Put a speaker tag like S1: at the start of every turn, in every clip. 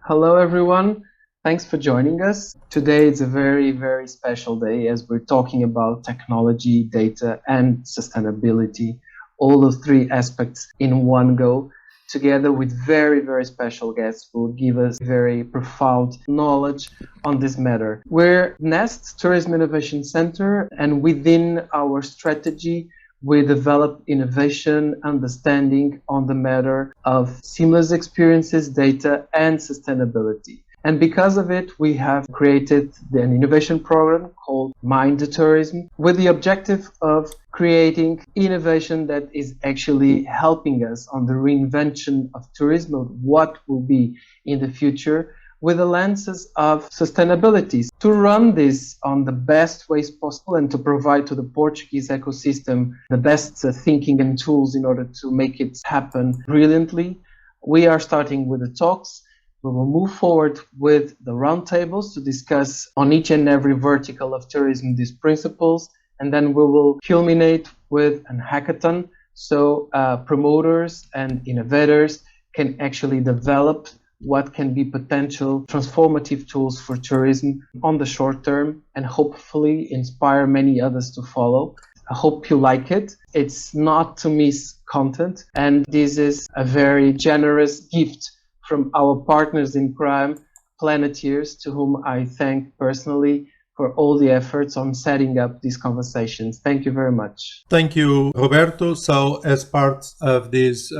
S1: Hello, everyone. Thanks for joining us. Today is a very, very special day as we're talking about technology, data, and sustainability, all the three aspects in one go, together with very, very special guests who will give us very profound knowledge on this matter. We're Nest Tourism Innovation Center, and within our strategy, we develop innovation understanding on the matter of seamless experiences, data, and sustainability. And because of it, we have created an innovation program called Mind the Tourism with the objective of creating innovation that is actually helping us on the reinvention of tourism, of what will be in the future, with the lenses of sustainability, to run this on the best ways possible and to provide to the Portuguese ecosystem the best thinking and tools in order to make it happen brilliantly. We are starting with the talks. We will move forward with the roundtables to discuss on each and every vertical of tourism these principles, and then we will culminate with an hackathon so promoters and innovators can actually develop what can be potential transformative tools for tourism on the short term and hopefully inspire many others to follow. I hope you like it. It's not to miss content, and this is a very generous gift from our partners in crime, Planeteers, to whom I thank personally for all the efforts on setting up these conversations. Thank you very much.
S2: Thank you, Roberto. So as part of this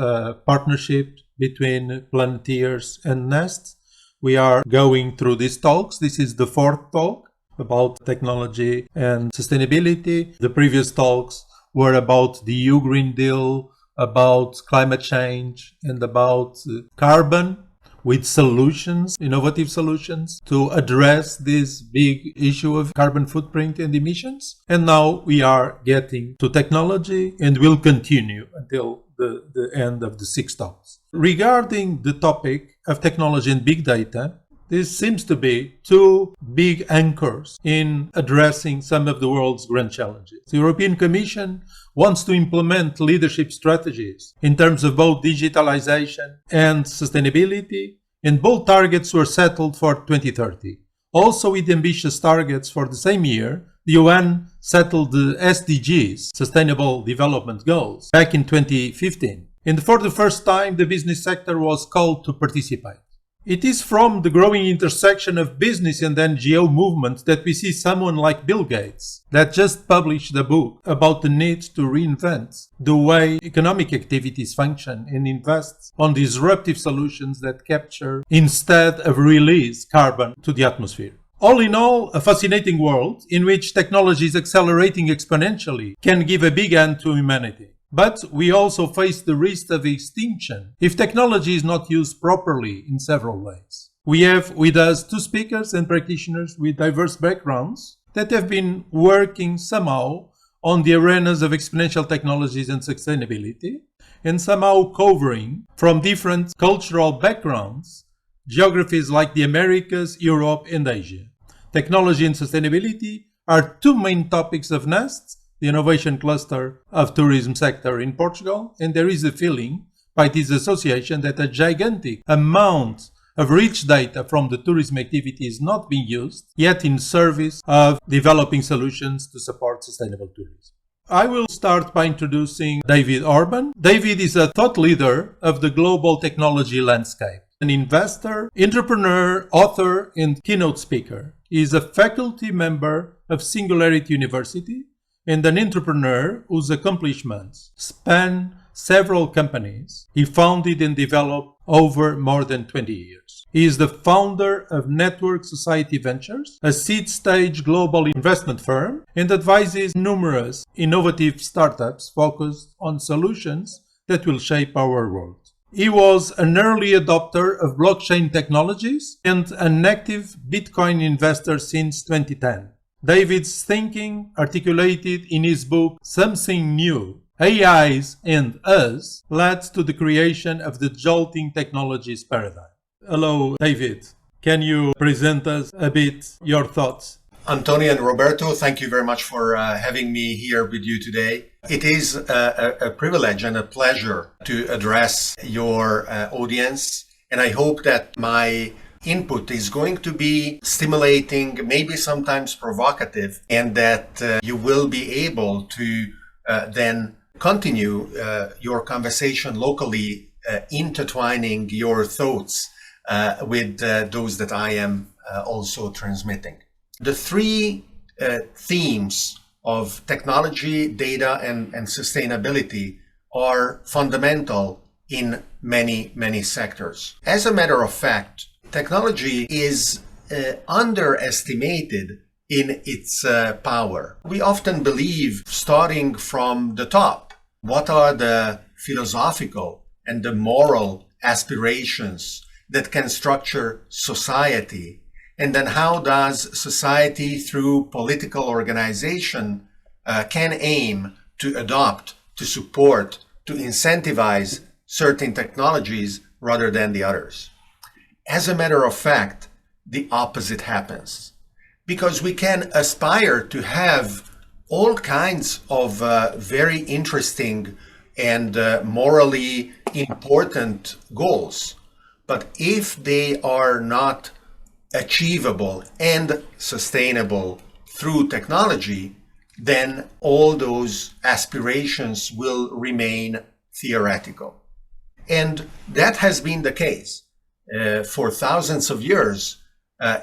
S2: partnership between Planeteers and Nest, we are going through these talks. This is the fourth talk about technology and sustainability. The previous talks were about the EU Green Deal, about climate change, and about carbon, with solutions, innovative solutions to address this big issue of carbon footprint and emissions. And now we are getting to technology and will continue until the end of the 6 talks. Regarding the topic of technology and big data, this seems to be 2 big anchors in addressing some of the world's grand challenges. The European Commission wants to implement leadership strategies in terms of both digitalization and sustainability, and both targets were settled for 2030. Also, with ambitious targets for the same year, the UN settled the SDGs, Sustainable Development Goals, back in 2015. And for the first time, the business sector was called to participate. It is from the growing intersection of business and NGO movement that we see someone like Bill Gates, that just published a book about the need to reinvent the way economic activities function and invest on disruptive solutions that capture instead of release carbon to the atmosphere. All in all, a fascinating world in which technology is accelerating exponentially can give a big hand to humanity. But we also face the risk of extinction if technology is not used properly in several ways. We have with us 2 speakers and practitioners with diverse backgrounds that have been working somehow on the arenas of exponential technologies and sustainability, and somehow covering from different cultural backgrounds geographies like the Americas, Europe, and Asia. Technology and sustainability are 2 main topics of Nest, the innovation cluster of tourism sector in Portugal, and there is a feeling by this association that a gigantic amount of rich data from the tourism activity is not being used yet in service of developing solutions to support sustainable tourism. I will start by introducing David Orban. David is a thought leader of the global technology landscape, an investor, entrepreneur, author, and keynote speaker. He is a faculty member of Singularity University and an entrepreneur whose accomplishments span several companies he founded and developed over more than 20 years. He is the founder of Network Society Ventures, a seed-stage global investment firm, and advises numerous innovative startups focused on solutions that will shape our world. He was an early adopter of blockchain technologies and an active Bitcoin investor since 2010. David's thinking, articulated in his book Something New, AIs and Us, led to the creation of the jolting technologies paradigm. Hello, David. Can you present us a bit your thoughts?
S3: Antonio and Roberto, thank you very much for having me here with you today. It is a privilege and a pleasure to address your audience, and I hope that my input is going to be stimulating, maybe sometimes provocative, and that you will be able to then continue your conversation locally, intertwining your thoughts with those that I am also transmitting. The three themes of technology, data, and sustainability are fundamental in many, many sectors. As a matter of fact, technology is underestimated in its power. We often believe, starting from the top, what are the philosophical and the moral aspirations that can structure society, and then how does society through political organization can aim to adopt, to support, to incentivize certain technologies rather than the others. As a matter of fact, the opposite happens, because we can aspire to have all kinds of very interesting and morally important goals. But if they are not achievable and sustainable through technology, then all those aspirations will remain theoretical. And that has been the case. For thousands of years,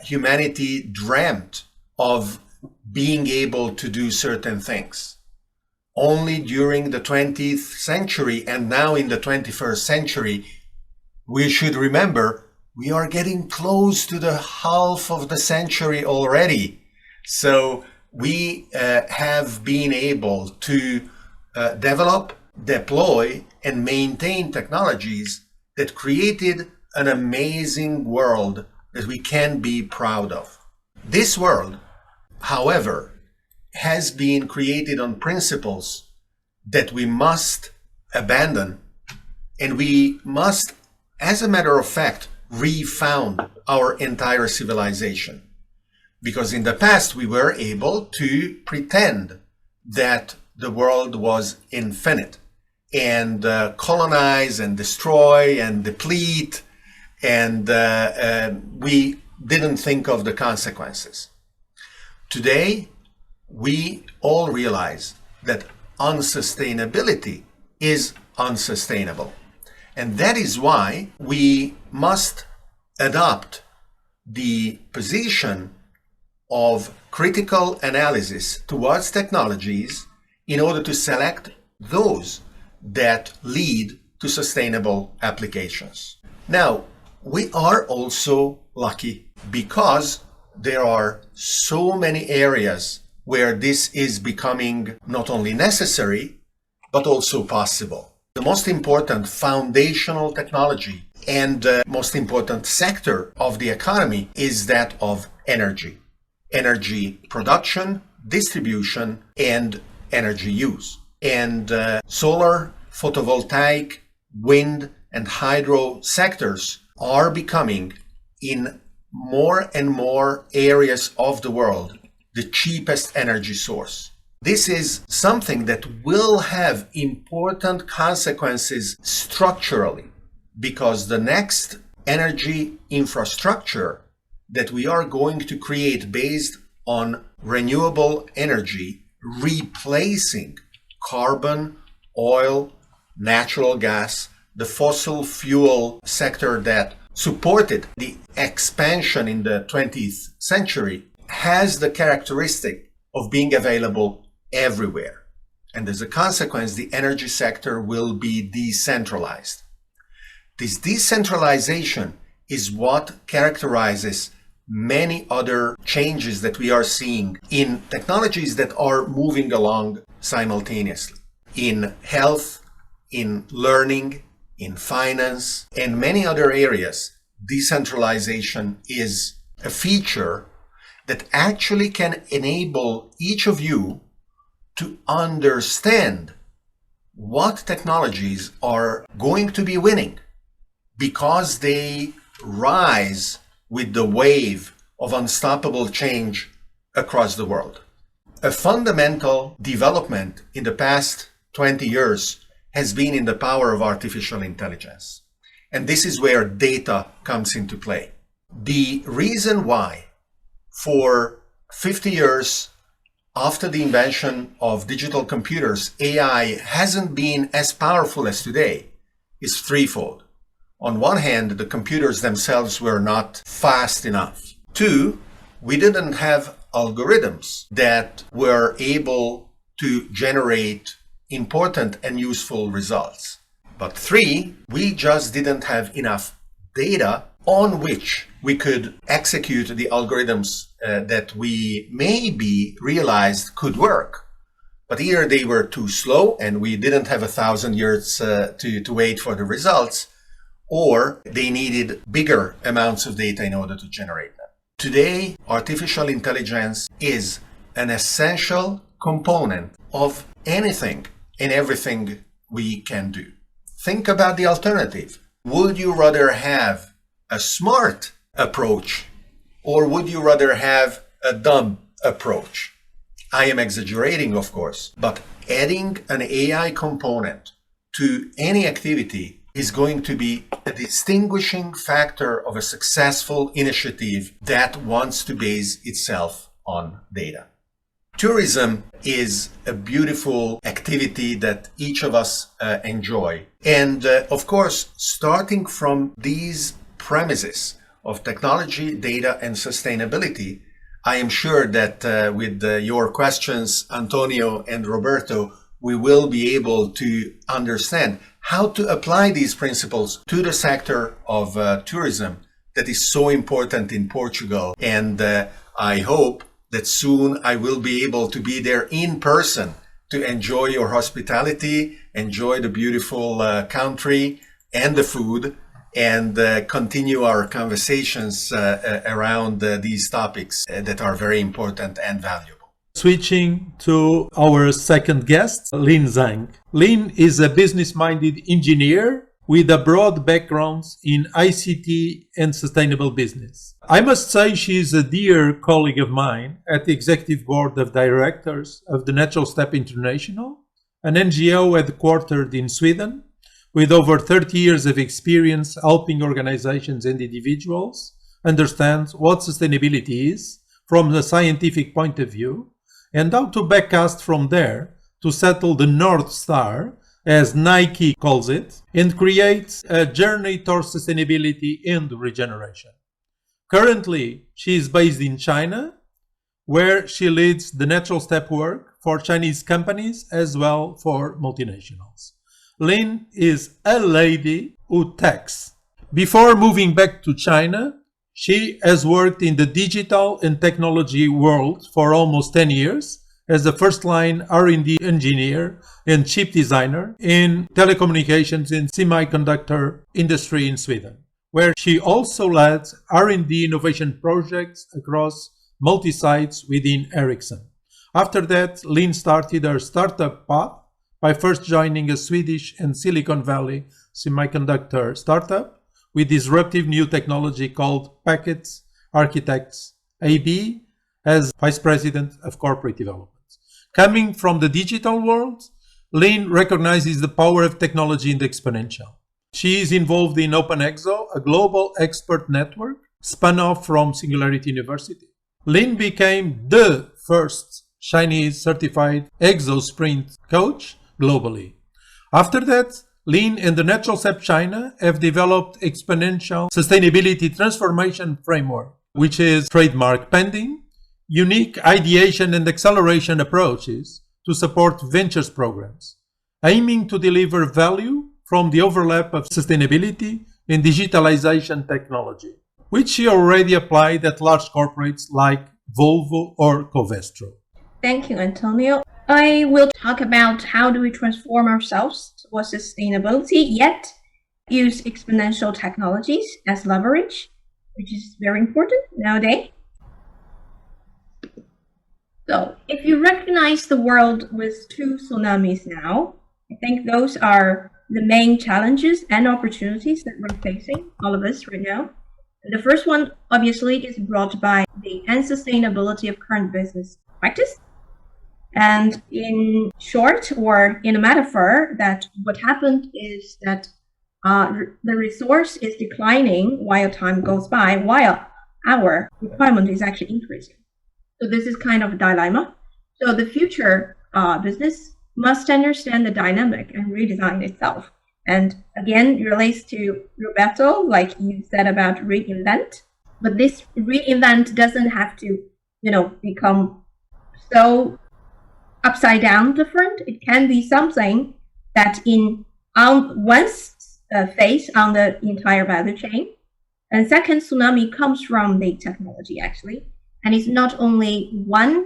S3: humanity dreamt of being able to do certain things. Only during the 20th century and now in the 21st century, we should remember we are getting close to the half of the century already. So we have been able to develop, deploy, and maintain technologies that created an amazing world that we can be proud of. This world, however, has been created on principles that we must abandon, and we must, as a matter of fact, refound our entire civilization. Because in the past we were able to pretend that the world was infinite and colonize and destroy and deplete, and we didn't think of the consequences. Today, we all realize that unsustainability is unsustainable. And that is why we must adopt the position of critical analysis towards technologies in order to select those that lead to sustainable applications. Now, we are also lucky because there are so many areas where this is becoming not only necessary, but also possible. The most important foundational technology and most important sector of the economy is that of energy. Energy production, distribution, and energy use. And solar, photovoltaic, wind, and hydro sectors are becoming, in more and more areas of the world, the cheapest energy source. This is something that will have important consequences structurally, because the next energy infrastructure that we are going to create based on renewable energy, replacing carbon, oil, natural gas, the fossil fuel sector that supported the expansion in the 20th century, has the characteristic of being available everywhere. And as a consequence, the energy sector will be decentralized. This decentralization is what characterizes many other changes that we are seeing in technologies that are moving along simultaneously. In health, in learning, in finance, and many other areas, decentralization is a feature that actually can enable each of you to understand what technologies are going to be winning, because they rise with the wave of unstoppable change across the world. A fundamental development in the past 20 years has been in the power of artificial intelligence. And this is where data comes into play. The reason why for 50 years after the invention of digital computers, AI hasn't been as powerful as today is threefold. On one hand, the computers themselves were not fast enough. Two, we didn't have algorithms that were able to generate important and useful results. But three, we just didn't have enough data on which we could execute the algorithms that we maybe realized could work. But either they were too slow and we didn't have 1,000 years to wait for the results, or they needed bigger amounts of data in order to generate them. Today, artificial intelligence is an essential component of anything and everything we can do. Think about the alternative. Would you rather have a smart approach or would you rather have a dumb approach? I am exaggerating, of course, but adding an AI component to any activity is going to be a distinguishing factor of a successful initiative that wants to base itself on data. Tourism is a beautiful activity that each of us enjoy. And of course, starting from these premises of technology, data, and sustainability, I am sure that with your questions, Antonio and Roberto, we will be able to understand how to apply these principles to the sector of tourism that is so important in Portugal. And I hope that soon I will be able to be there in person to enjoy your hospitality, enjoy the beautiful country and the food, and continue our conversations around these topics that are very important and valuable.
S2: Switching to our second guest, Lin Zhang. Lin is a business-minded engineer with a broad background in ICT and sustainable business. I must say she is a dear colleague of mine at the Executive Board of Directors of the Natural Step International, an NGO headquartered in Sweden, with over 30 years of experience helping organizations and individuals understand what sustainability is from the scientific point of view, and how to backcast from there to settle the North Star, as Nike calls it, and create a journey towards sustainability and regeneration. Currently, she is based in China, where she leads the natural step work for Chinese companies as well for multinationals. Lin is a lady who techs. Before moving back to China, she has worked in the digital and technology world for almost 10 years as a first-line R&D engineer and chip designer in telecommunications and semiconductor industry in Sweden, where she also led R&D innovation projects across multi-sites within Ericsson. After that, Lin started her startup path by first joining a Swedish and Silicon Valley semiconductor startup with disruptive new technology called Packets Architects AB as Vice President of Corporate Development. Coming from the digital world, Lin recognizes the power of technology in the exponential. She is involved in OpenExo, a global expert network spun off from Singularity University. Lin became the first Chinese certified Exo Sprint coach globally. After that, Lin and the Natural Step China have developed Exponential Sustainability Transformation Framework, which is trademark pending, unique ideation and acceleration approaches to support ventures programs, aiming to deliver value from the overlap of sustainability and digitalization technology, which she already applied at large corporates like Volvo or Covestro.
S4: Thank you, Antonio. I will talk about how do we transform ourselves towards sustainability, yet use exponential technologies as leverage, which is very important nowadays. So, if you recognize the world with two tsunamis now, I think those are the main challenges and opportunities that we're facing, all of us right now. And the first one, obviously, is brought by the unsustainability of current business practice. And in short, or in a metaphor, that what happened is that the resource is declining while time goes by, while our requirement is actually increasing. So this is kind of a dilemma. So the future business must understand the dynamic and redesign itself. And again, it relates to Roberto, like you said about reinvent. But this reinvent doesn't have to, become so upside down different. It can be something that on one phase on the entire value chain. And second, tsunami comes from the technology actually, and it's not only one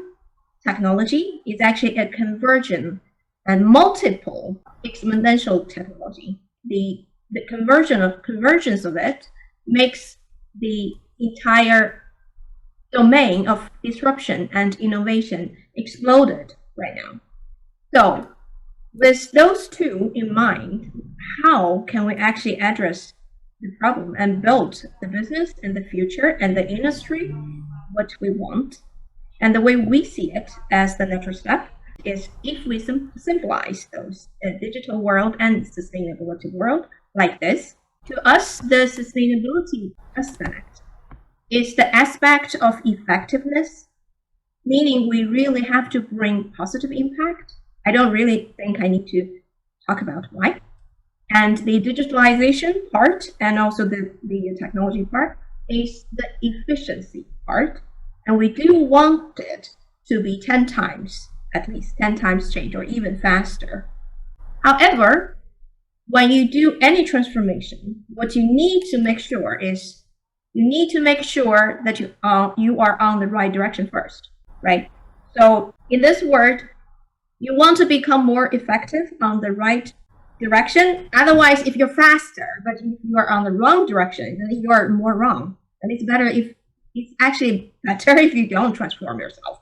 S4: technology; it's actually a conversion and multiple exponential technology. The convergence of it makes the entire domain of disruption and innovation exploded right now. So with those two in mind, how can we actually address the problem and build the business and the future and the industry what we want? And the way we see it as the natural step is if we symbolize those digital world and sustainability world like this. To us, the sustainability aspect is the aspect of effectiveness, meaning we really have to bring positive impact. I don't really think I need to talk about why. And the digitalization part and also the technology part is the efficiency part. And we do want it to be 10 times, at least 10 times change or even faster. However, when you do any transformation, what you need to make sure is that you are on the right direction first, right? So in this word, you want to become more effective on the right direction. Otherwise, if you're faster, but if you are on the wrong direction, then you are more wrong. And it's actually better if you don't transform yourself.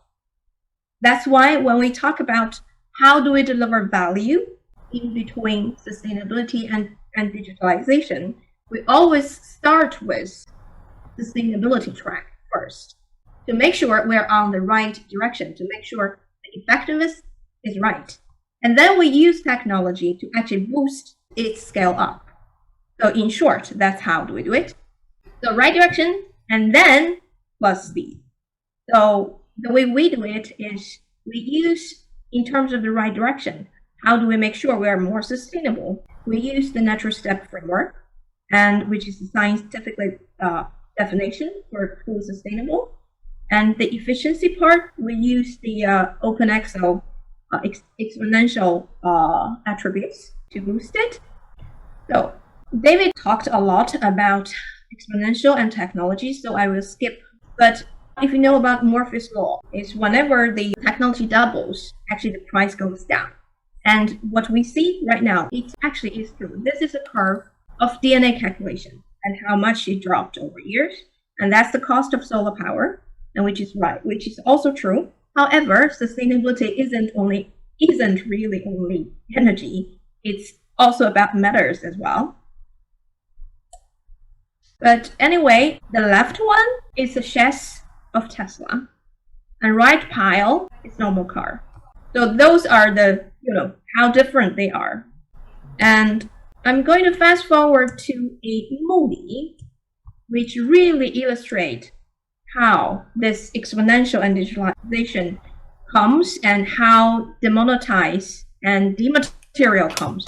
S4: That's why when we talk about how do we deliver value in between sustainability and digitalization, we always start with sustainability track first to make sure we're on the right direction, to make sure the effectiveness is right. And then we use technology to actually boost its scale up. So in short, that's how do we do it. So right direction and then plus speed. So the way we do it is we use, in terms of the right direction, how do we make sure we are more sustainable? We use the natural step framework, and which is the scientific definition for fully sustainable. And the efficiency part, we use the OpenExo exponential attributes to boost it. So David talked a lot about exponential and technology, so I will skip. But if you know about Murphy's law, is whenever the technology doubles, actually the price goes down. And what we see right now, it actually is true. This is a curve of DNA calculation and how much it dropped over years. And that's the cost of solar power, and which is also true. However, sustainability isn't really only energy. It's also about metals as well. But anyway, the left one is the chassis of Tesla, and right pile is normal car. So those are the, how different they are. And I'm going to fast forward to a movie which really illustrates how this exponential and digitalization comes and how demonetize and dematerial comes.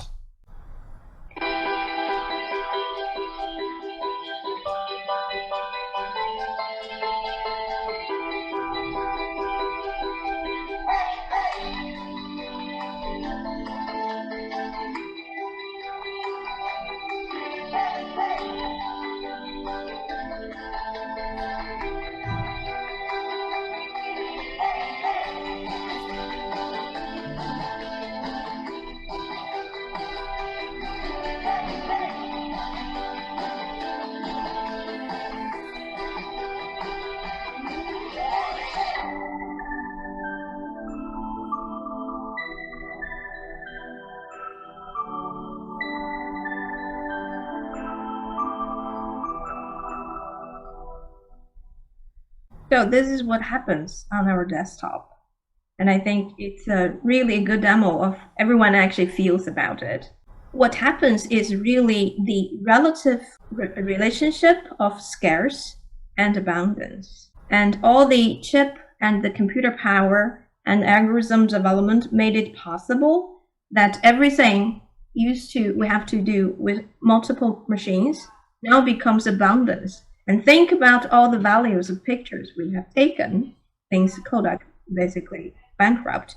S4: So this is what happens on our desktop. And I think it's really a good demo of everyone actually feels about it. what happens is really the relative relationship of scarce and abundance. And all the chip and the computer power and algorithm development made it possible that everything we have to do with multiple machines now becomes abundance. And think about all the values of pictures we have taken, things Kodak basically bankrupt.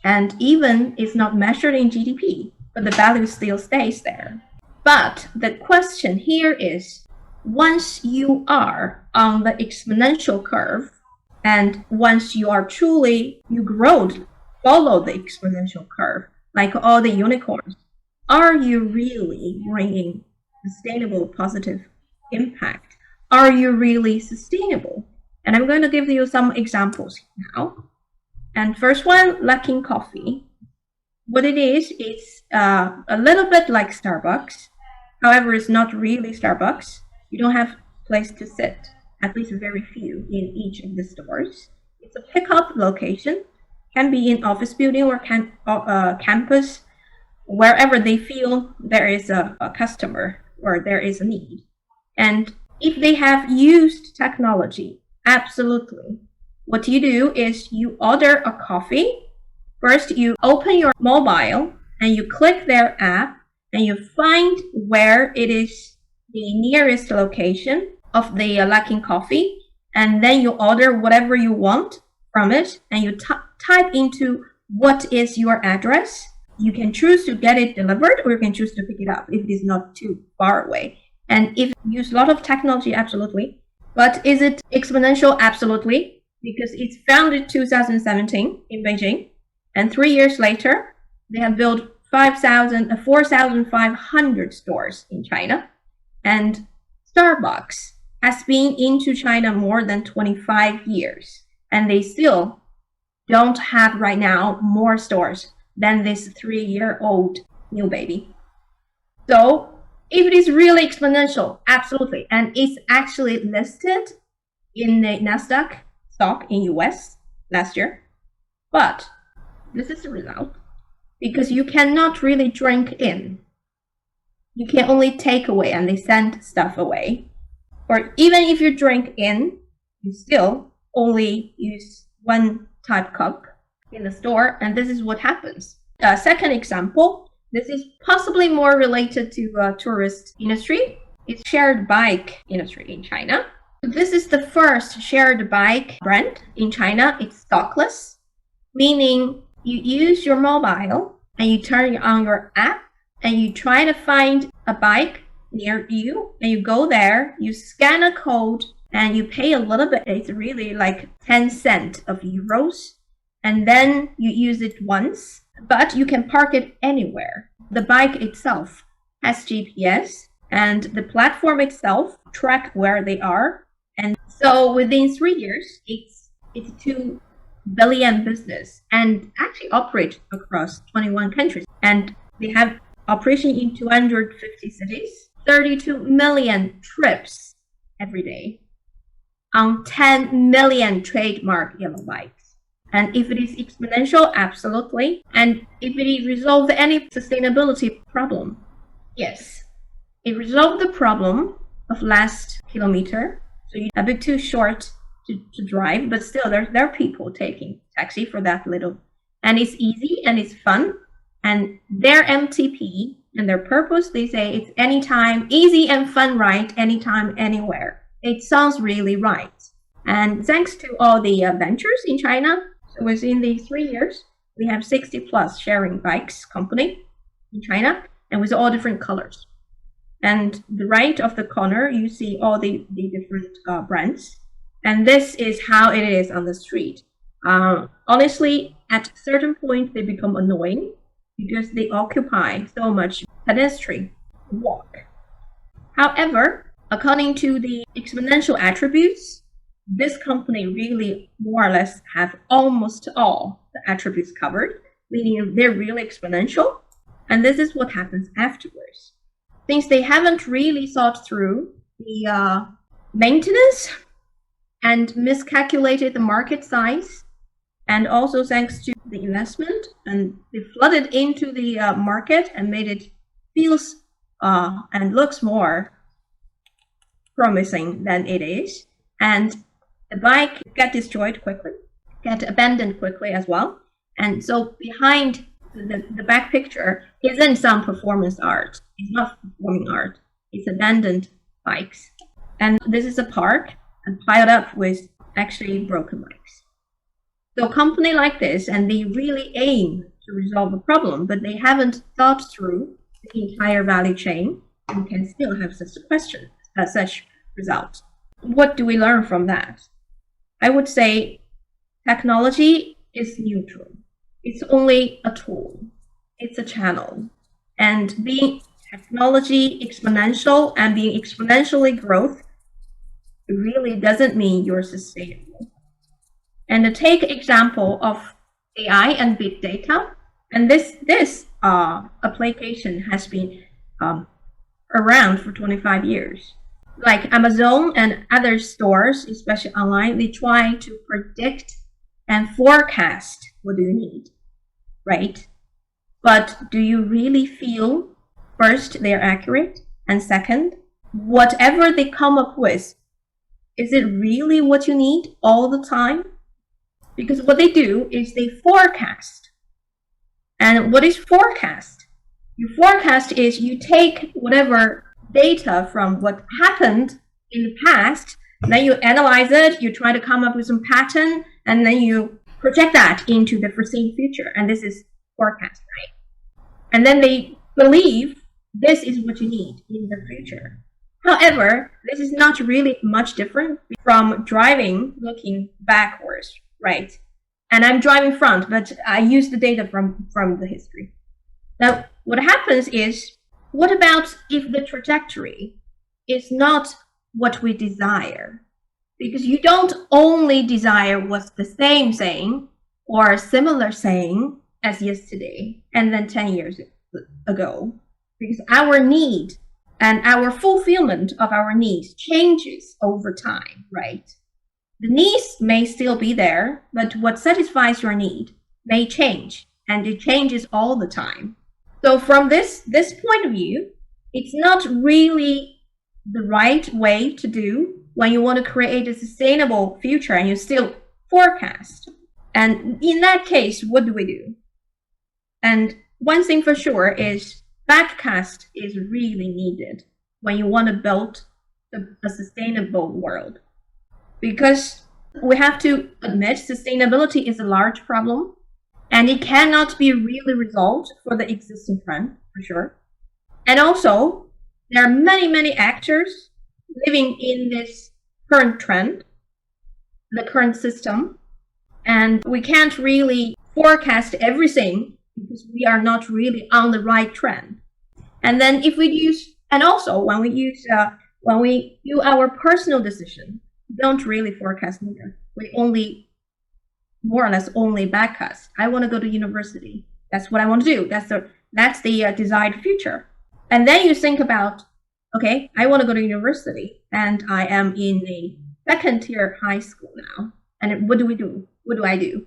S4: And even it's not measured in GDP, but the value still stays there. But the question here is, once you are on the exponential curve, and once you are truly, follow the exponential curve, like all the unicorns, are you really bringing sustainable positive impact? Are you really sustainable? And I'm going to give you some examples now. And first one, Luckin Coffee. What it is, it's a little bit like Starbucks. However, it's not really Starbucks. You don't have a place to sit, at least very few in each of the stores. It's a pickup location, can be in office building or campus, wherever they feel there is a customer or there is a need. And if they have used technology, absolutely. What you do is you order a coffee. First, you open your mobile and you click their app and you find where it is the nearest location of the Luckin Coffee. And then you order whatever you want from it and you type into what is your address. You can choose to get it delivered or you can choose to pick it up if it is not too far away. And if you use a lot of technology, absolutely. But is it exponential? Absolutely. Because it's founded 2017 in Beijing. And 3 years later, they have built 4,500 stores in China. And Starbucks has been into China more than 25 years. And they still don't have right now more stores than this 3-year-old new baby. So if it is really exponential, absolutely. And it's actually listed in the Nasdaq stock in US last year. But this is the result. Because you cannot really drink in. You can only take away and they send stuff away. Or even if you drink in, you still only use one type cup in the store, and this is what happens. Second example, this is possibly more related to tourist industry. It's shared bike industry in China. This is the first shared bike brand in China. It's stockless, meaning you use your mobile and you turn on your app and you try to find a bike near you and you go there, you scan a code and you pay a little bit. It's really like 10 cents of euros. And then you use it once, but you can park it anywhere. The bike itself has GPS and the platform itself track where they are. And so within 3 years, it's 2 billion business and actually operate across 21 countries. And they have operation in 250 cities, 32 million trips every day on 10 million trademark yellow bikes. And if it is exponential, absolutely. And if it resolves any sustainability problem, yes. It resolved the problem of last kilometer. So you're a bit too short to drive, but still there are people taking taxi for that little. And it's easy and it's fun. And their MTP and their purpose, they say it's anytime, easy and fun ride, anytime, anywhere. It sounds really right. And thanks to all the ventures in China, so within these 3 years, we have 60 plus sharing bikes company in China, and with all different colors. And the right of the corner, you see all the different brands. And this is how it is on the street. Honestly, at a certain point, they become annoying because they occupy so much pedestrian walk. However, according to the exponential attributes, this company really more or less have almost all the attributes covered, meaning they're really exponential. And this is what happens afterwards. Since they haven't really thought through the maintenance and miscalculated the market size, and also thanks to the investment, and they flooded into the market and made it feels and looks more promising than it is, and the bike get destroyed quickly, get abandoned quickly as well. And so behind the back picture isn't some performance art. It's not performing art. It's abandoned bikes. And this is a park and piled up with actually broken bikes. So a company like this, and they really aim to resolve the problem, but they haven't thought through the entire value chain, and can still have such a question, such results. What do we learn from that? I would say technology is neutral. It's only a tool. It's a channel. And being technology exponential and being exponentially growth really doesn't mean you're sustainable. And to take example of AI and big data, and this application has been around for 25 years. Like Amazon and other stores, especially online, they try to predict and forecast what do you need, right? But do you really feel, first, they're accurate, and second, whatever they come up with, is it really what you need all the time? Because what they do is they forecast. And what is forecast? Your forecast is you take whatever data from what happened in the past, then you analyze it, you try to come up with some pattern, and then you project that into the foreseen future. And this is forecast, right? And then they believe this is what you need in the future. However, this is not really much different from driving looking backwards, right? And I'm driving front, but I use the data from the history. Now, what happens is, what about if the trajectory is not what we desire? Because you don't only desire what's the same saying or similar saying as yesterday and then 10 years ago. Because our need and our fulfillment of our needs changes over time, right? The needs may still be there, but what satisfies your need may change, and it changes all the time. So from this point of view, it's not really the right way to do when you want to create a sustainable future and you still forecast. And in that case, what do we do? And one thing for sure is backcast is really needed when you want to build a sustainable world. Because we have to admit sustainability is a large problem, and it cannot be really resolved for the existing trend, for sure. And also, there are many, many actors living in this current trend, the current system, and we can't really forecast everything because we are not really on the right trend. And then if we use, and also when we do our personal decision, we don't really forecast either. We only, more or less, only backcast. I want to go to university. That's what I want to do. That's the desired future. And then you think about, okay, I want to go to university, and I am in a second-tier high school now. And what do we do? What do I do?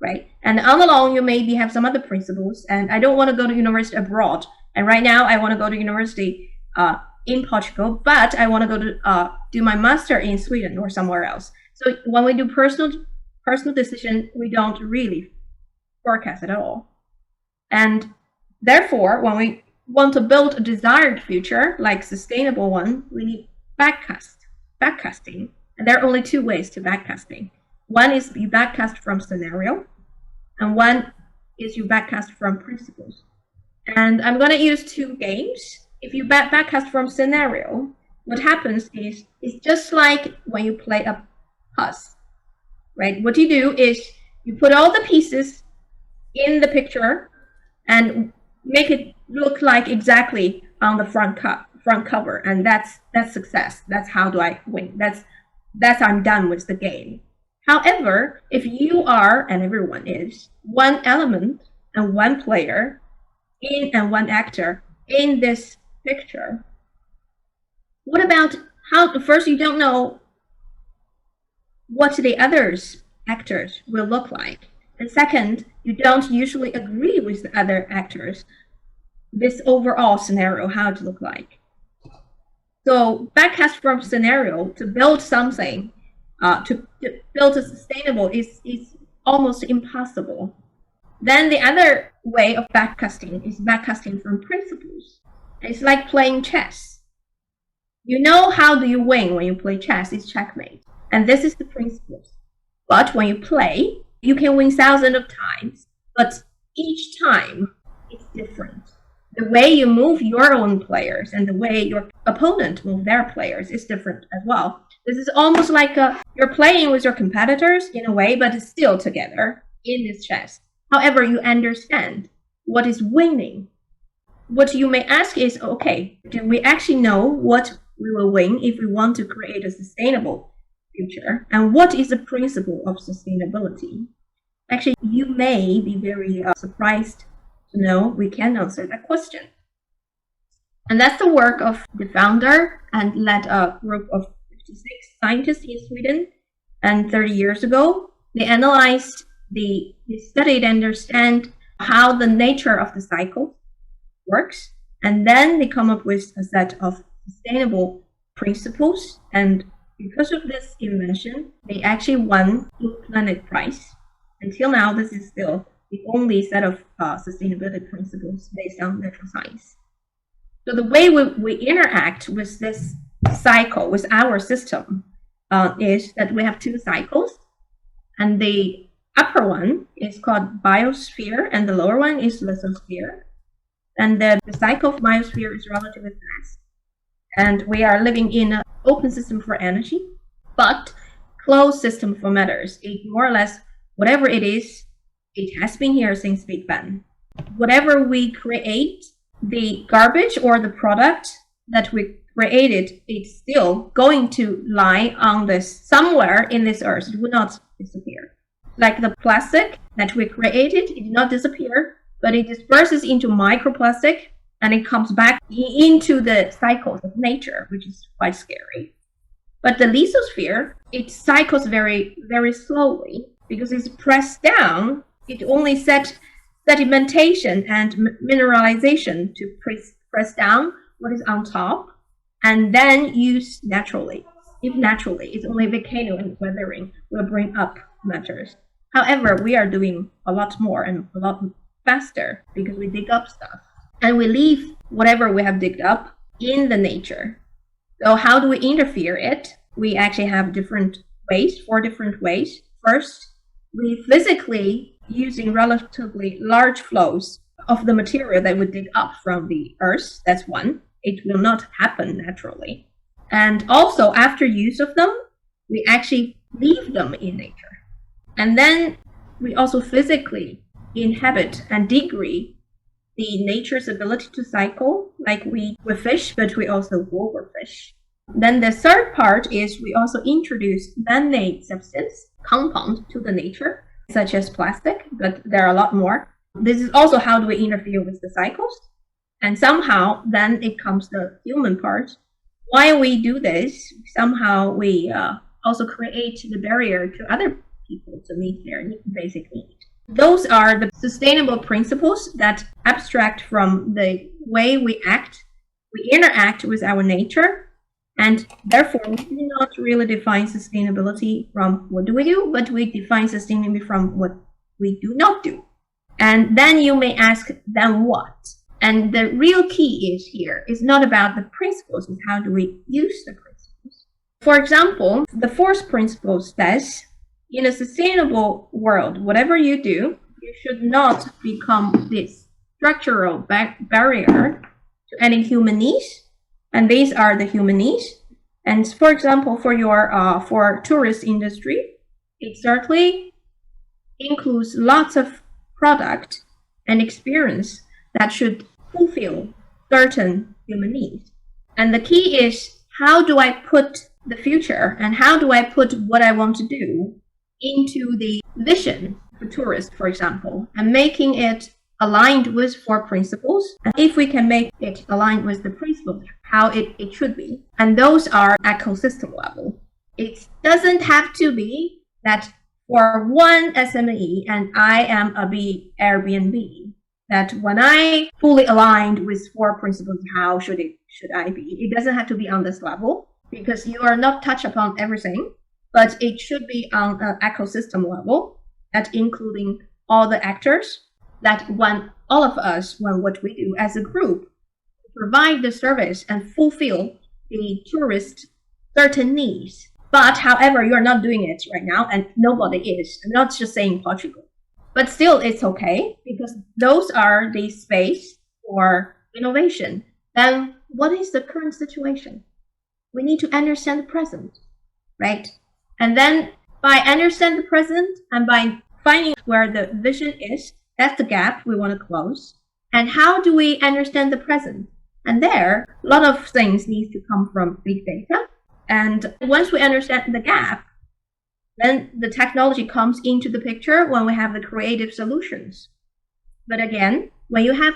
S4: Right? And all along, you maybe have some other principles, and I don't want to go to university abroad. And right now, I want to go to university in Portugal, but I want to go to do my master in Sweden or somewhere else. So when we do personal decision, we don't really forecast at all. And therefore, when we want to build a desired future, like sustainable one, we need backcasting. And there are only two ways to backcasting. One is you backcast from scenario, and one is you backcast from principles. And I'm going to use two games. If you backcast from scenario, what happens is it's just like when you play a puzzle, right? What you do is you put all the pieces in the picture and make it look like exactly on the front cover, and that's success. That's how do I win. That's I'm done with the game. However, if you are, and everyone is, one element and one player and one actor in this picture, what about how first you don't know what the actors will look like, and second, you don't usually agree with the other actors. this overall scenario, how it look like. So backcast from scenario to build something, to build a sustainable is almost impossible. Then the other way of backcasting is backcasting from principles. It's like playing chess. You know how do you win when you play chess? It's checkmate. And this is the principles. But when you play, you can win thousands of times, but each time it's different. The way you move your own players and the way your opponent move their players is different as well. This is almost like you're playing with your competitors in a way, but it's still together in this chess. However, you understand what is winning. What you may ask is, okay, do we actually know what we will win if we want to create a sustainable future? And what is the principle of sustainability? Actually, you may be very surprised to know we can answer that question. And that's the work of the founder and led a group of 56 scientists in Sweden. And 30 years ago, they analyzed, they studied and understand how the nature of the cycle works. And then they come up with a set of sustainable principles. And because of this invention, they actually won the Planet Prize. Until now, this is still the only set of sustainability principles based on natural science. So the way we interact with this cycle, with our system, is that we have two cycles. And the upper one is called biosphere, and the lower one is lithosphere. And the cycle of biosphere is relatively fast. And we are living in an open system for energy, but closed system for matters. It more or less, whatever it is, it has been here since Big Bang. Whatever we create, the garbage or the product that we created, it's still going to lie on this somewhere in this earth. It will not disappear. Like the plastic that we created, it did not disappear, but it disperses into microplastic and it comes back into the cycles of nature, which is quite scary. But the lithosphere, it cycles very, very slowly because it's pressed down. It only set sedimentation and mineralization to press down what is on top and then use naturally. If naturally, it's only volcano and weathering will bring up matters. However, we are doing a lot more and a lot faster because we dig up stuff and we leave whatever we have digged up in the nature. So how do we interfere it? We actually have different ways, 4 different ways. First, we physically using relatively large flows of the material that we dig up from the earth. That's one. It will not happen naturally. And also after use of them, we actually leave them in nature. And then we also physically inhabit and degrade the nature's ability to cycle, like we fish, but we also overfish. Then the third part is we also introduce man-made substance, compound to the nature, such as plastic, but there are a lot more. This is also how do we interfere with the cycles. And somehow then it comes the human part. Why we do this, somehow we also create the barrier to other people to meet their basic needs. Those are the sustainable principles that abstract from the way we act, we interact with our nature, and therefore we do not really define sustainability from what do we do, but we define sustainability from what we do not do. And then you may ask, then what? And the real key is here is not about the principles, it's how do we use the principles. For example, the fourth principle says, in a sustainable world, whatever you do, you should not become this structural barrier to any human needs. And these are the human needs. And for example, for your for tourist industry, it certainly includes lots of product and experience that should fulfill certain human needs. And the key is, how do I put the future and how do I put what I want to do into the vision for tourists, for example, and making it aligned with 4 principles. And if we can make it aligned with the principles, how it should be. And those are ecosystem level. It doesn't have to be that for one SME and I am a Airbnb, that when I fully aligned with 4 principles, how should I be? It doesn't have to be on this level because you are not touch upon everything, but it should be on an ecosystem level, that including all the actors, that when all of us, when what we do as a group, provide the service and fulfill the tourist certain needs. But however, you're not doing it right now, and nobody is. I'm not just saying Portugal. But still, it's okay, because those are the space for innovation. Then what is the current situation? We need to understand the present, right? And then by understand the present and by finding where the vision is, that's the gap we want to close. And how do we understand the present? And there, a lot of things need to come from big data. And once we understand the gap, then the technology comes into the picture when we have the creative solutions. But again, when you have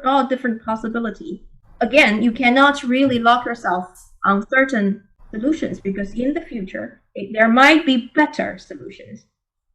S4: all different possibility, again, you cannot really lock yourself on certain solutions, because in the future, there might be better solutions.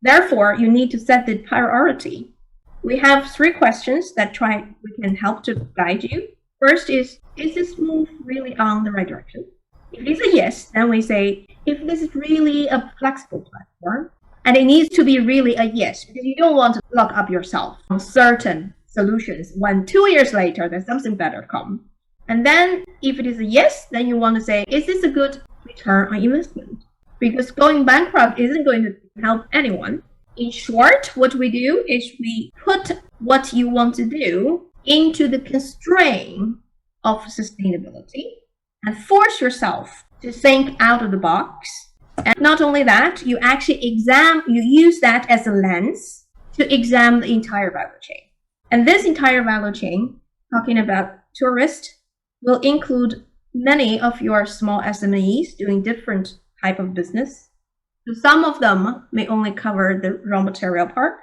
S4: Therefore, you need to set the priority. We have 3 questions that we can help to guide you. First is this move really on the right direction? If it is a yes, then we say, if this is really a flexible platform, and it needs to be really a yes, because you don't want to lock up yourself on certain solutions when 2 years later there's something better come. And then if it is a yes, then you want to say, is this a good return on investment? Because going bankrupt isn't going to help anyone. In short, what we do is we put what you want to do into the constraint of sustainability and force yourself to think out of the box. And not only that, you use that as a lens to examine the entire value chain. And this entire value chain, talking about tourists, will include many of your small SMEs doing different type of business. So some of them may only cover the raw material part.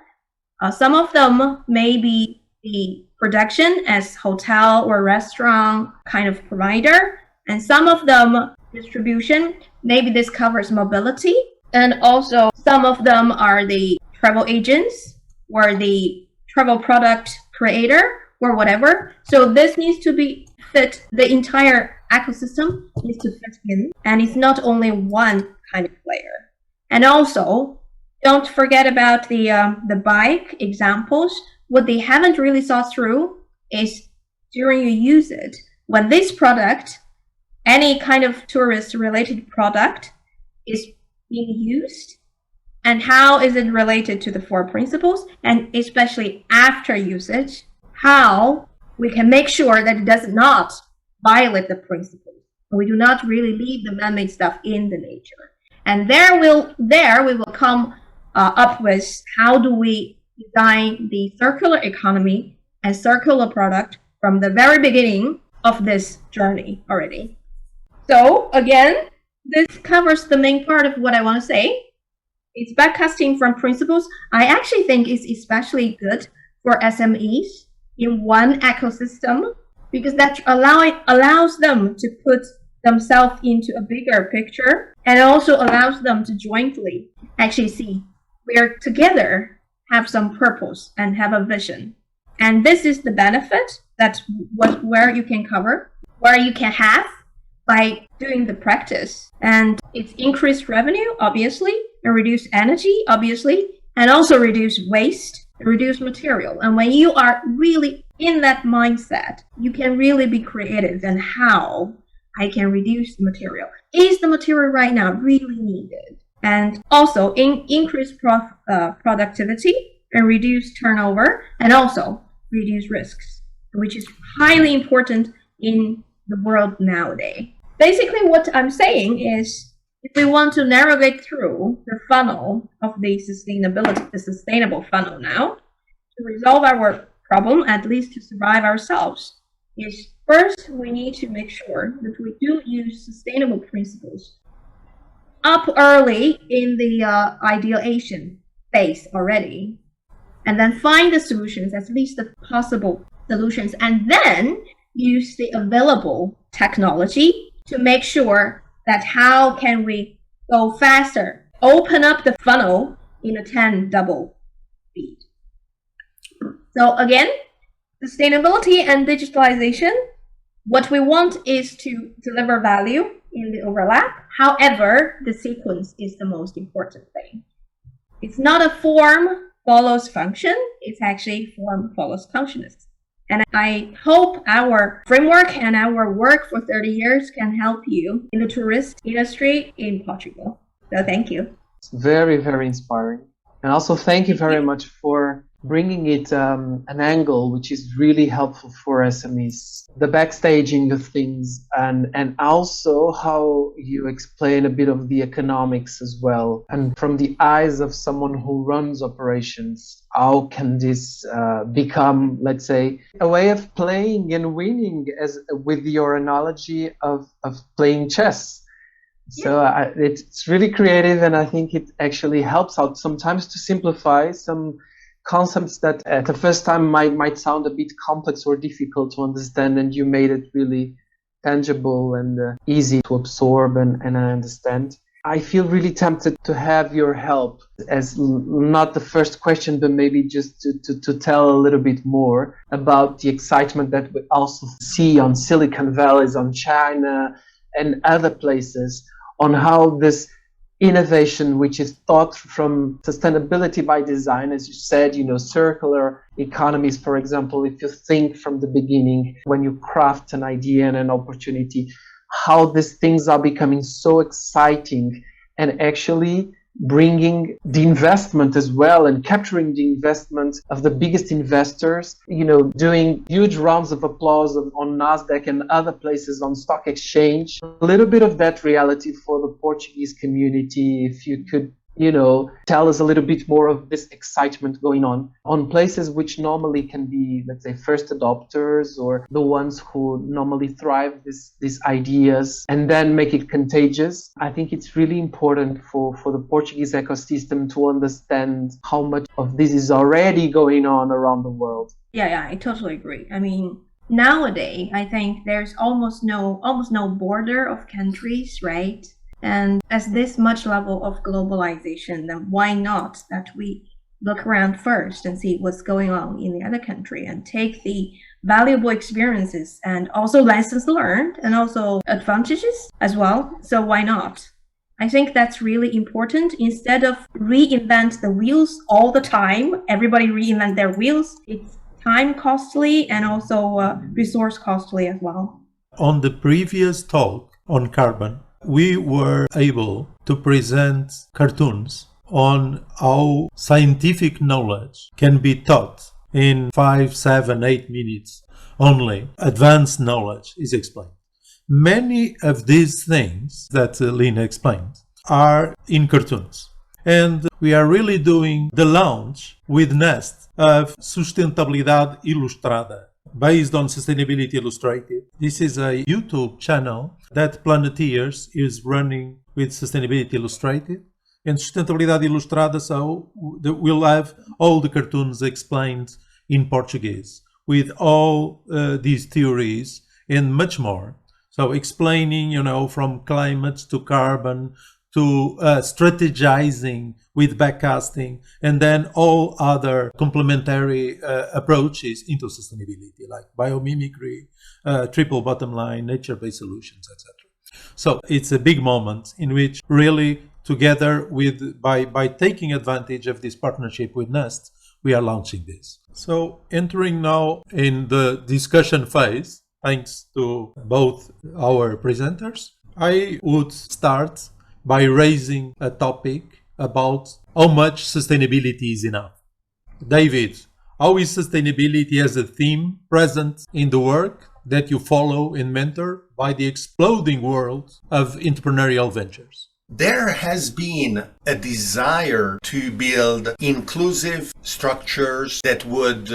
S4: Some of them may be the production as hotel or restaurant kind of provider. And some of them distribution, maybe this covers mobility. And also some of them are the travel agents or the travel product creator or whatever. So this needs to be fit, the entire ecosystem needs to fit in. And it's not only one kind of player. And also, don't forget about the bike examples. What they haven't really thought through is during you use it, when this product, any kind of tourist-related product is being used, and how is it related to the 4 principles, and especially after usage, how we can make sure that it does not violate the principles. We do not really leave the man-made stuff in the nature. And there we will come up with how do we design the circular economy and circular product from the very beginning of this journey already. So again, this covers the main part of what I want to say. It's backcasting from principles. I actually think it's especially good for SMEs in one ecosystem, because that allows them to put themselves into a bigger picture, and also allows them to jointly actually see where together have some purpose and have a vision. And this is the benefit that where you can cover, where you can have by doing the practice. And it's increased revenue, obviously, and reduce energy, obviously, and also reduce waste, reduce material. And when you are really in that mindset, you can really be creative in how I can reduce the material. Is the material right now really needed? And also increase productivity and reduce turnover, and also reduce risks, which is highly important in the world nowadays. Basically, what I'm saying is, if we want to navigate through the funnel of the sustainable funnel now, to resolve our problem, at least to survive ourselves, is first we need to make sure that we do use sustainable principles up early in the ideation phase already, and then find the solutions, at least the possible solutions, and then use the available technology to make sure that how can we go faster, open up the funnel in a 10 double speed. So again, sustainability and digitalization, what we want is to deliver value in the overlap. However, the sequence is the most important thing. It's not a form follows function, it's actually form follows functionist. And I hope our framework and our work for 30 years can help you in the tourist industry in Portugal. So thank you.
S1: It's very, very inspiring. And also thank you very much for bringing it an angle which is really helpful for SMEs. The backstaging of things and also how you explain a bit of the economics as well. And from the eyes of someone who runs operations, how can this become, let's say, a way of playing and winning, as with your analogy of playing chess? So it's really creative, and I think it actually helps out sometimes to simplify some concepts that at the first time might sound a bit complex or difficult to understand, and you made it really tangible and easy to absorb and understand. I feel really tempted to have your help as not the first question, but maybe just to tell a little bit more about the excitement that we also see on Silicon Valleys, on China and other places, on how this innovation, which is thought from sustainability by design, as you said, circular economies, for example, if you think from the beginning, when you craft an idea and an opportunity, how these things are becoming so exciting and actually bringing the investment as well and capturing the investment of the biggest investors, doing huge rounds of applause on NASDAQ and other places on stock exchange. A little bit of that reality for the Portuguese community, if you could, tell us a little bit more of this excitement going on places which normally can be, let's say, first adopters or the ones who normally thrive these ideas and then make it contagious. I think it's really important for the Portuguese ecosystem to understand how much of this is already going on around the world.
S4: Yeah, I totally agree. I mean, nowadays, I think there's almost no border of countries, right? And as this much level of globalization, then why not that we look around first and see what's going on in the other country and take the valuable experiences and also lessons learned and also advantages as well. So why not? I think that's really important. Instead of reinvent the wheels all the time, everybody reinvent their wheels. It's time costly and also resource costly as well.
S2: On the previous talk on carbon, we were able to present cartoons on how scientific knowledge can be taught in 5, 7, 8 minutes only. Advanced knowledge is explained. Many of these things that Lina explained are in cartoons. And we are really doing the launch with Nest of Sustentabilidade Ilustrada, based on Sustainability Illustrated. This is a YouTube channel that Planeteers is running with Sustainability Illustrated. And Sustentabilidade Ilustrada, so we'll have all the cartoons explained in Portuguese with all these theories and much more. So explaining, from climate to carbon to strategizing with backcasting, and then all other complementary approaches into sustainability, like biomimicry, triple bottom line, nature-based solutions, etc. So it's a big moment in which really together by taking advantage of this partnership with Nest, we are launching this. So entering now in the discussion phase, thanks to both our presenters, I would start by raising a topic about how much sustainability is enough. David, how is sustainability as a theme present in the work that you follow and mentor by the exploding world of entrepreneurial ventures?
S3: There has been a desire to build inclusive structures that would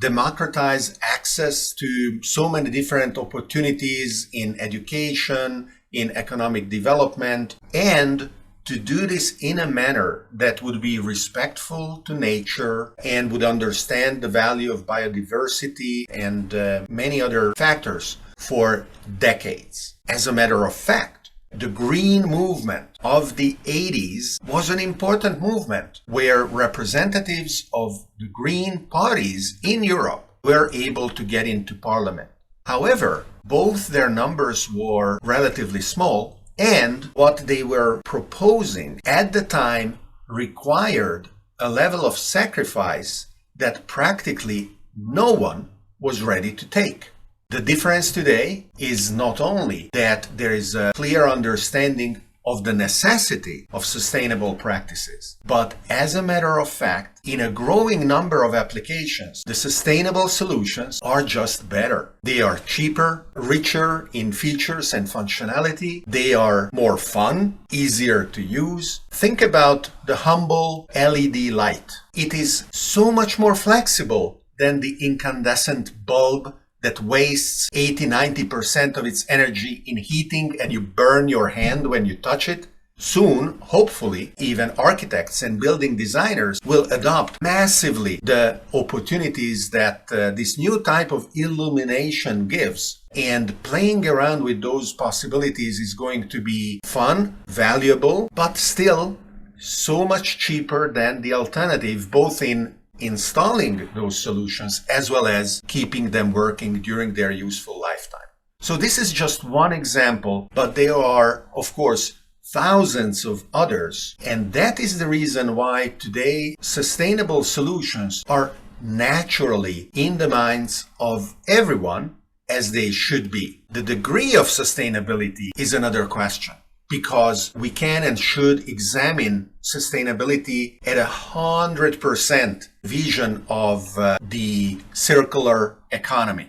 S3: democratize access to so many different opportunities in education, in economic development, and to do this in a manner that would be respectful to nature and would understand the value of biodiversity and many other factors for decades. As a matter of fact, The green movement of the 80s was an important movement where representatives of the green parties in Europe were able to get into parliament. However, both their numbers were relatively small, and what they were proposing at the time required a level of sacrifice that practically no one was ready to take. The difference today is not only that there is a clear understanding of the necessity of sustainable practices, but as a matter of fact, in a growing number of applications, the sustainable solutions are just better. They are cheaper, richer in features and functionality. They are more fun, easier to use. Think about the humble LED light. It is so much more flexible than the incandescent bulb that wastes 80-90% of its energy in heating and you burn your hand when you touch it. Soon, hopefully, even architects and building designers will adopt massively the opportunities that this new type of illumination gives. And playing around with those possibilities is going to be fun, valuable, but still so much cheaper than the alternative, both in installing those solutions as well as keeping them working during their useful lifetime. So this is just one example, but there are, of course, thousands of others. And that is the reason why today sustainable solutions are naturally in the minds of everyone, as they should be. The degree of sustainability is another question, because we can and should examine sustainability at 100% vision of the circular economy.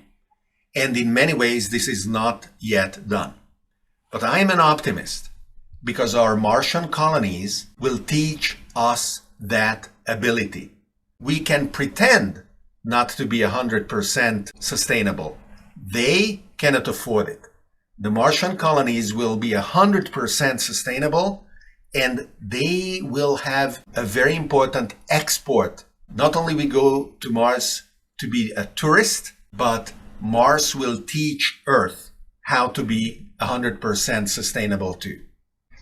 S3: And in many ways, this is not yet done. But I am an optimist, because our Martian colonies will teach us that ability. We can pretend not to be 100% sustainable. They cannot afford it. The Martian colonies will be 100% sustainable, and they will have a very important export. Not only we go to Mars to be a tourist, but Mars will teach Earth how to be 100% sustainable too.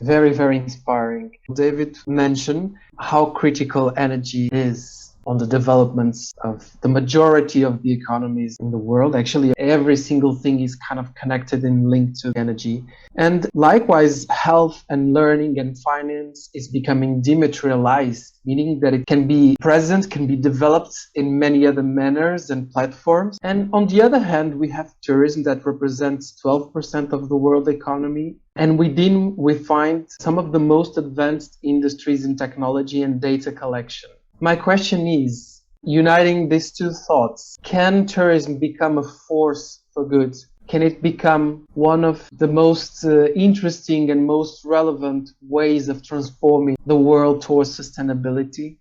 S1: Very, very inspiring. David mentioned how critical energy is on the developments of the majority of the economies in the world. Actually, every single thing is kind of connected and linked to energy. And likewise, health and learning and finance is becoming dematerialized, meaning that it can be present, can be developed in many other manners and platforms. And on the other hand, we have tourism that represents 12% of the world economy. And within, we find some of the most advanced industries in technology and data collection. My question is, uniting these two thoughts, can tourism become a force for good? Can it become one of the most interesting and most relevant ways of transforming the world towards sustainability?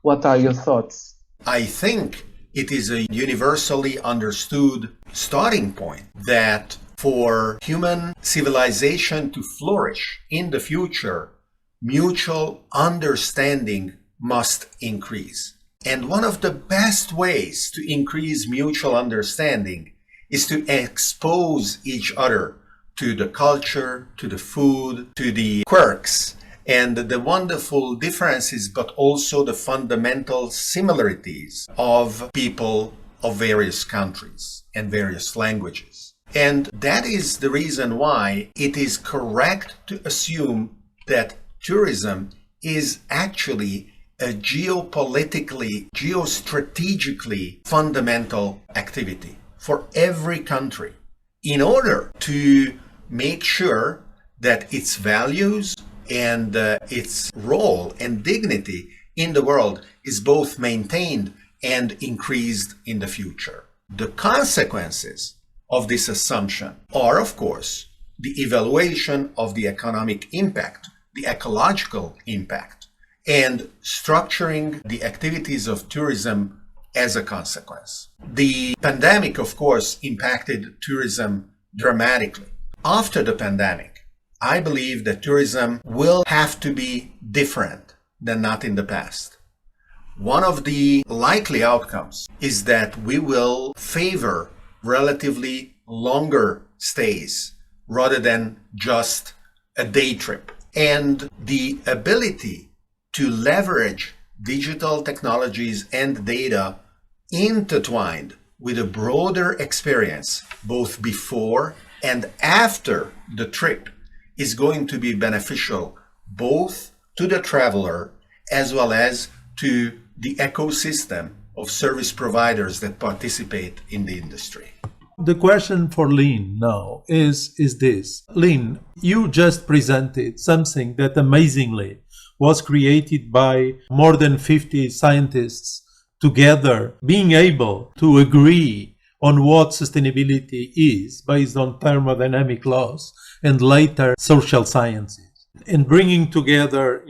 S1: What are your thoughts?
S3: I think it is a universally understood starting point that for human civilization to flourish in the future, mutual understanding must increase. And one of the best ways to increase mutual understanding is to expose each other to the culture, to the food, to the quirks, and the wonderful differences, but also the fundamental similarities of people of various countries and various languages. And that is the reason why it is correct to assume that tourism is actually a geopolitically, geostrategically fundamental activity for every country in order to make sure that its values and its role and dignity in the world is both maintained and increased in the future. The consequences of this assumption are, of course, the evaluation of the economic impact, the ecological impact, and structuring the activities of tourism as a consequence. The pandemic, of course, impacted tourism dramatically. After the pandemic, I believe that tourism will have to be different than not in the past. One of the likely outcomes is that we will favor relatively longer stays rather than just a day trip. And the ability to leverage digital technologies and data intertwined with a broader experience, both before and after the trip, is going to be beneficial both to the traveler as well as to the ecosystem of service providers that participate in the industry.
S2: The question for Lynn now is this. Lynn, you just presented something that amazingly was created by more than 50 scientists together, being able to agree on what sustainability is based on thermodynamic laws and later social sciences, and bringing together,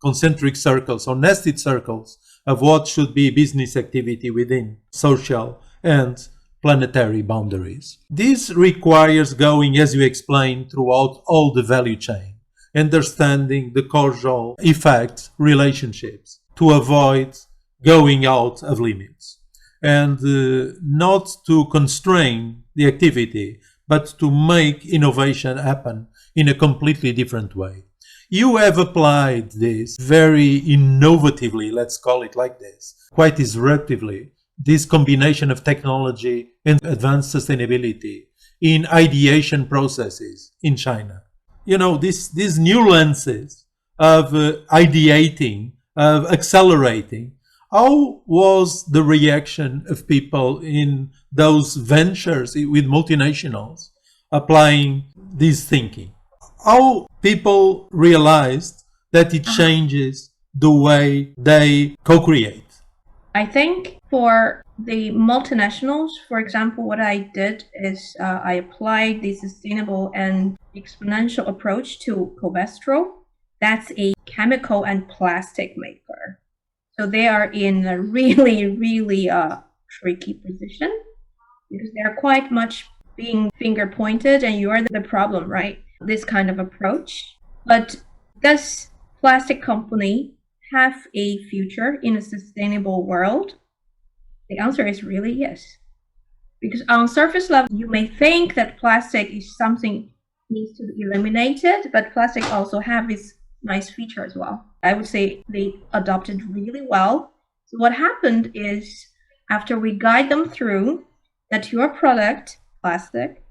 S2: concentric circles or nested circles of what should be business activity within social and planetary boundaries. This requires going, as you explained, throughout all the value chain, understanding the causal effect relationships to avoid going out of limits, and not to constrain the activity, but to make innovation happen in a completely different way. You have applied this very innovatively, let's call it like this, quite disruptively, this combination of technology and advanced sustainability in ideation processes in China. These new lenses of ideating, of accelerating. How was the reaction of people in those ventures with multinationals applying this thinking? How people realized that it changes the way they co-create?
S4: I think for the multinationals, for example, what I did is I applied the sustainable and exponential approach to Covestro. That's a chemical and plastic maker. So they are in a really, really tricky position because they're quite much being finger pointed and you are the problem, right? This kind of approach. But does plastic company have a future in a sustainable world? The answer is really yes. Because on surface level, you may think that plastic is something needs to be eliminated, but plastic also have its nice feature as well. I would say they adopted really well. So what happened is after we guide them through that your product, plastic,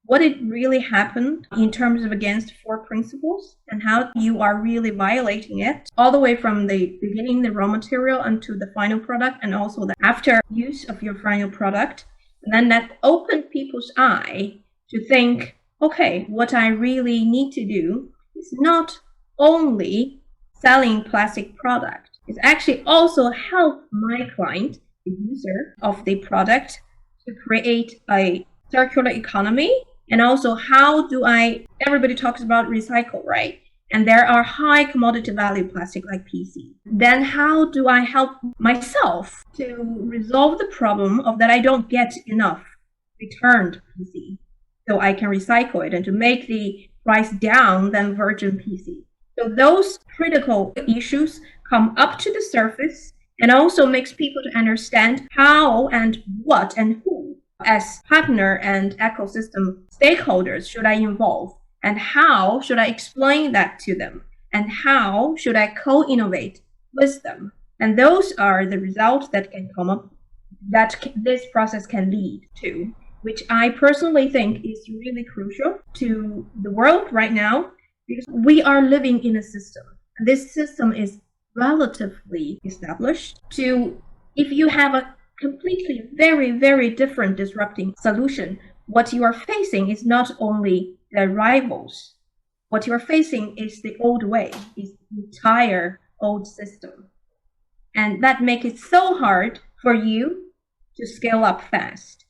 S4: what it really happened in terms of against 4 principles and how you are really violating it all the way from the beginning, the raw material, unto the final product, and also the after use of your final product. And then that opened people's eye to think, okay, what I really need to do is not only selling plastic product, it's actually also help my client, the user of the product, to create a circular economy. And also, how do everybody talks about recycle, right? And there are high commodity value plastic like PC. Then how do I help myself to resolve the problem of that I don't get enough returned PC so I can recycle it and to make the price down than virgin PC. So those critical issues come up to the surface and also makes people to understand how and what and who as partner and ecosystem stakeholders should I involve, and how should I explain that to them, and how should I co-innovate with them. And those are the results that can come up, that this process can lead to, which I personally think is really crucial to the world right now, because we are living in a system. This system is relatively established to, if you have a completely very, very different disrupting solution, what you are facing is not only the rivals. What you are facing is the old way, is the entire old system. And that makes it so hard for you to scale up fast.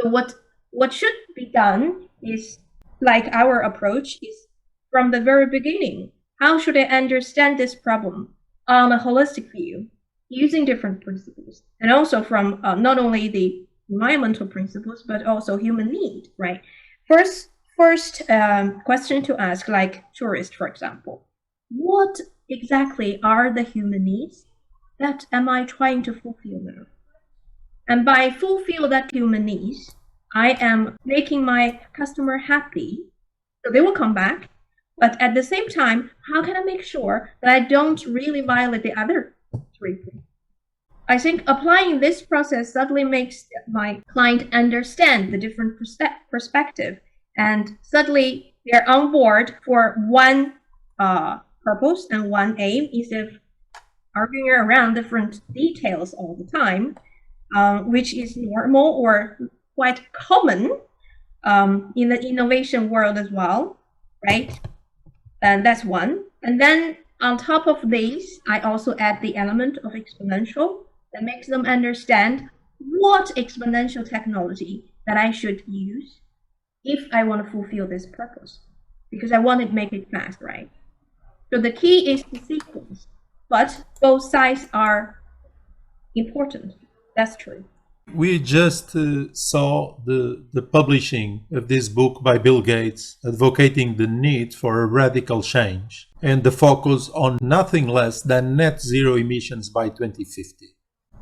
S4: So what should be done is, like our approach is from the very beginning. How should I understand this problem on a holistic view, using different principles, and also from not only the environmental principles, but also human need, right? First question to ask, like tourists, for example, what exactly are the human needs that am I trying to fulfill now? And by fulfill that human needs, I am making my customer happy, so they will come back. But at the same time, how can I make sure that I don't really violate the other 3 points? I think applying this process suddenly makes my client understand the different perspective, and suddenly they're on board for one purpose and one aim instead of arguing around different details all the time, which is normal or quite common in the innovation world as well, right? And that's one. And then on top of these, I also add the element of exponential that makes them understand what exponential technology that I should use if I want to fulfill this purpose, because I want to make it fast, right? So the key is the sequence, but both sides are important. That's true.
S2: We just saw the publishing of this book by Bill Gates, advocating the need for a radical change and the focus on nothing less than net zero emissions by 2050.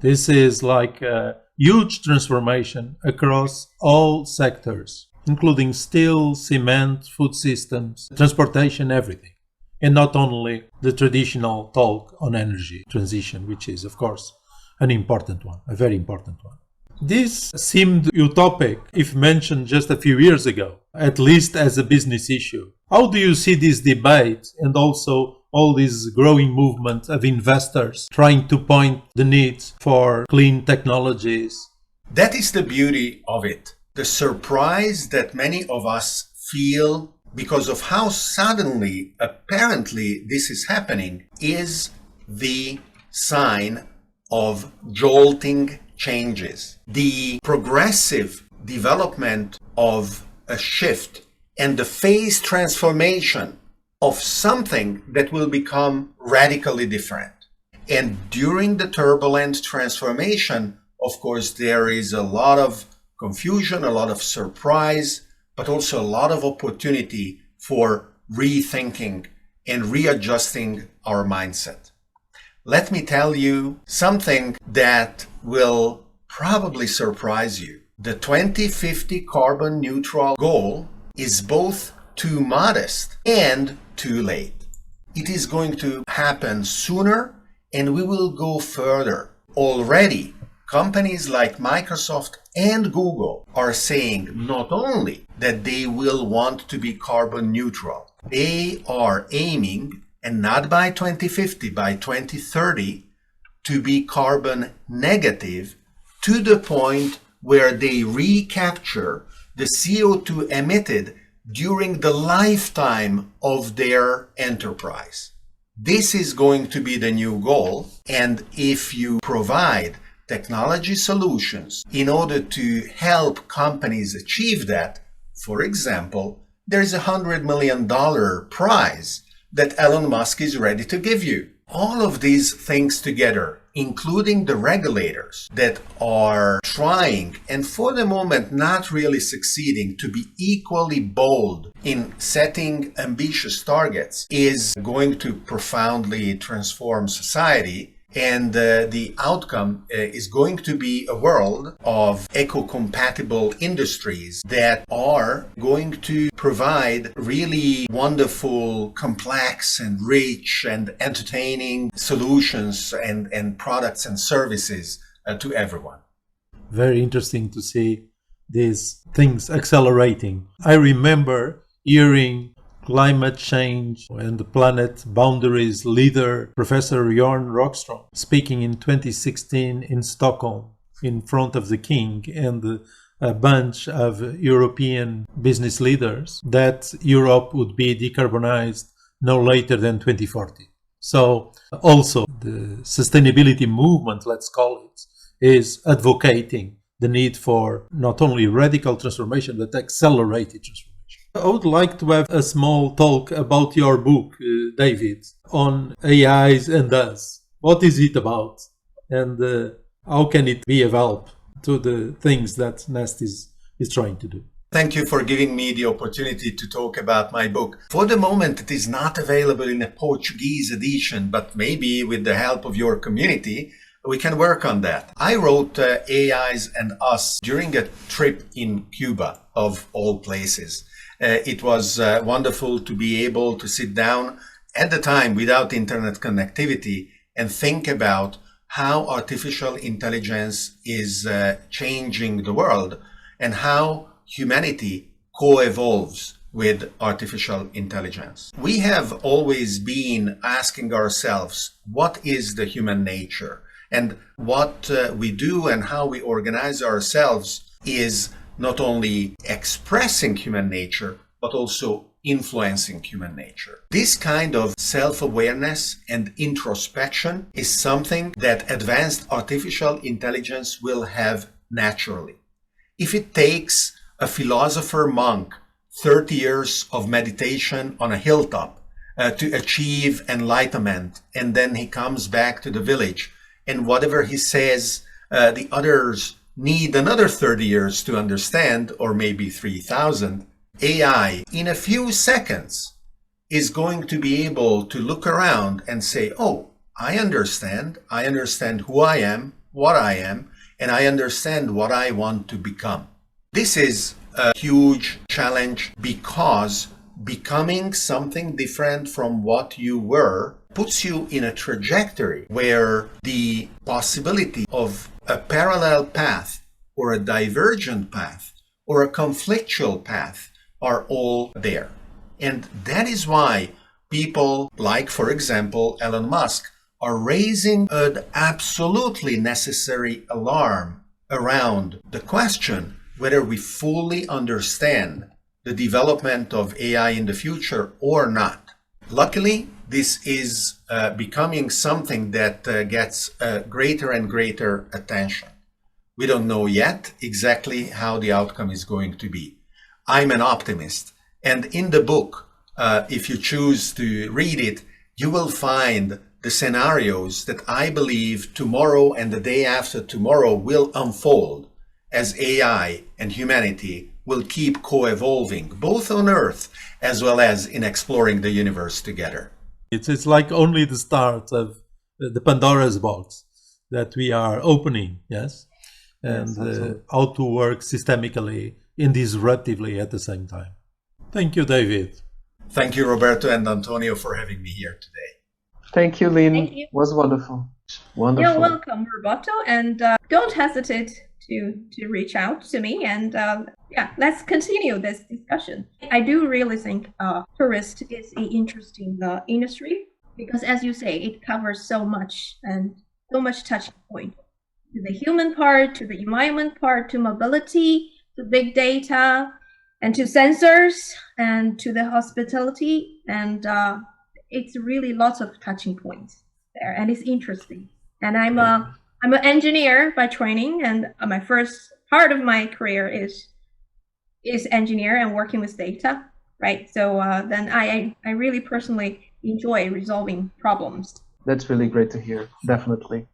S2: This is like a huge transformation across all sectors, including steel, cement, food systems, transportation, everything. And not only the traditional talk on energy transition, which is, of course, an important one, a very important one. This seemed utopic if mentioned just a few years ago, at least as a business issue. How do you see this debate and also all this growing movement of investors trying to point the need for clean technologies?
S3: That is the beauty of it. The surprise that many of us feel because of how suddenly, apparently, this is happening is the sign of jolting changes. The progressive development of a shift and the phase transformation of something that will become radically different. And during the turbulent transformation, of course, there is a lot of confusion, a lot of surprise, but also a lot of opportunity for rethinking and readjusting our mindset. Let me tell you something that will probably surprise you. The 2050 carbon neutral goal is both too modest and too late. It is going to happen sooner, and we will go further. Already, companies like Microsoft and Google are saying not only that they will want to be carbon neutral, they are aiming, and not by 2050, by 2030, to be carbon negative to the point where they recapture the CO2 emitted during the lifetime of their enterprise. This is going to be the new goal, and if you provide technology solutions in order to help companies achieve that, for example, there's a $100 million prize that Elon Musk is ready to give you. All of these things together, including the regulators that are trying and for the moment not really succeeding to be equally bold in setting ambitious targets, is going to profoundly transform society. And the outcome is going to be a world of eco-compatible industries that are going to provide really wonderful, complex and rich and entertaining solutions and products and services to everyone.
S2: Very interesting to see these things accelerating. I remember hearing climate change and the planet boundaries leader, Professor Björn Rockström, speaking in 2016 in Stockholm in front of the King and a bunch of European business leaders, that Europe would be decarbonized no later than 2040. So also the sustainability movement, let's call it, is advocating the need for not only radical transformation, but accelerated transformation. I would like to have a small talk about your book, David, on AIs and us. What is it about? And how can it be of help to the things that Nest is trying to do?
S3: Thank you for giving me the opportunity to talk about my book. For the moment, it is not available in a Portuguese edition, but maybe with the help of your community, we can work on that. I wrote AIs and Us during a trip in Cuba, of all places. It was wonderful to be able to sit down at the time without internet connectivity and think about how artificial intelligence is changing the world and how humanity co-evolves with artificial intelligence. We have always been asking ourselves, what is the human nature? And what we do and how we organize ourselves is not only expressing human nature, but also influencing human nature. This kind of self-awareness and introspection is something that advanced artificial intelligence will have naturally. If it takes a philosopher monk 30 years of meditation on a hilltop to achieve enlightenment, and then he comes back to the village, and whatever he says, the others need another 30 years to understand, or maybe 3,000, AI in a few seconds is going to be able to look around and say, oh, I understand who I am, what I am, and I understand what I want to become. This is a huge challenge because becoming something different from what you were puts you in a trajectory where the possibility of a parallel path or a divergent path or a conflictual path are all there. And that is why people like, for example, Elon Musk are raising an absolutely necessary alarm around the question whether we fully understand the development of AI in the future or not. Luckily, this is becoming something that gets greater and greater attention. We don't know yet exactly how the outcome is going to be. I'm an optimist. And in the book, if you choose to read it, you will find the scenarios that I believe tomorrow and the day after tomorrow will unfold as AI and humanity will keep co-evolving, both on Earth as well as in exploring the universe together.
S2: It's like only the start of the Pandora's box that we are opening, yes? And
S1: Yes,
S2: how to work systemically and disruptively at the same time. Thank you, David.
S3: Thank you, Roberto and Antonio, for having me here today.
S1: Thank you, Lynn.
S4: Thank you.
S1: It was wonderful. Wonderful.
S4: You're welcome, Roberto, and don't hesitate to reach out to me, and yeah, let's continue this discussion. I do really think tourist is an interesting industry because, as you say, it covers so much and so much touching point to the human part, to the environment part, to mobility, to big data, and to sensors, and to the hospitality, and it's really lots of touching points there, and it's interesting. And I'm an engineer by training, and my first part of my career is engineer and working with data, right? So then I really personally enjoy resolving problems.
S1: That's really great to hear. Definitely.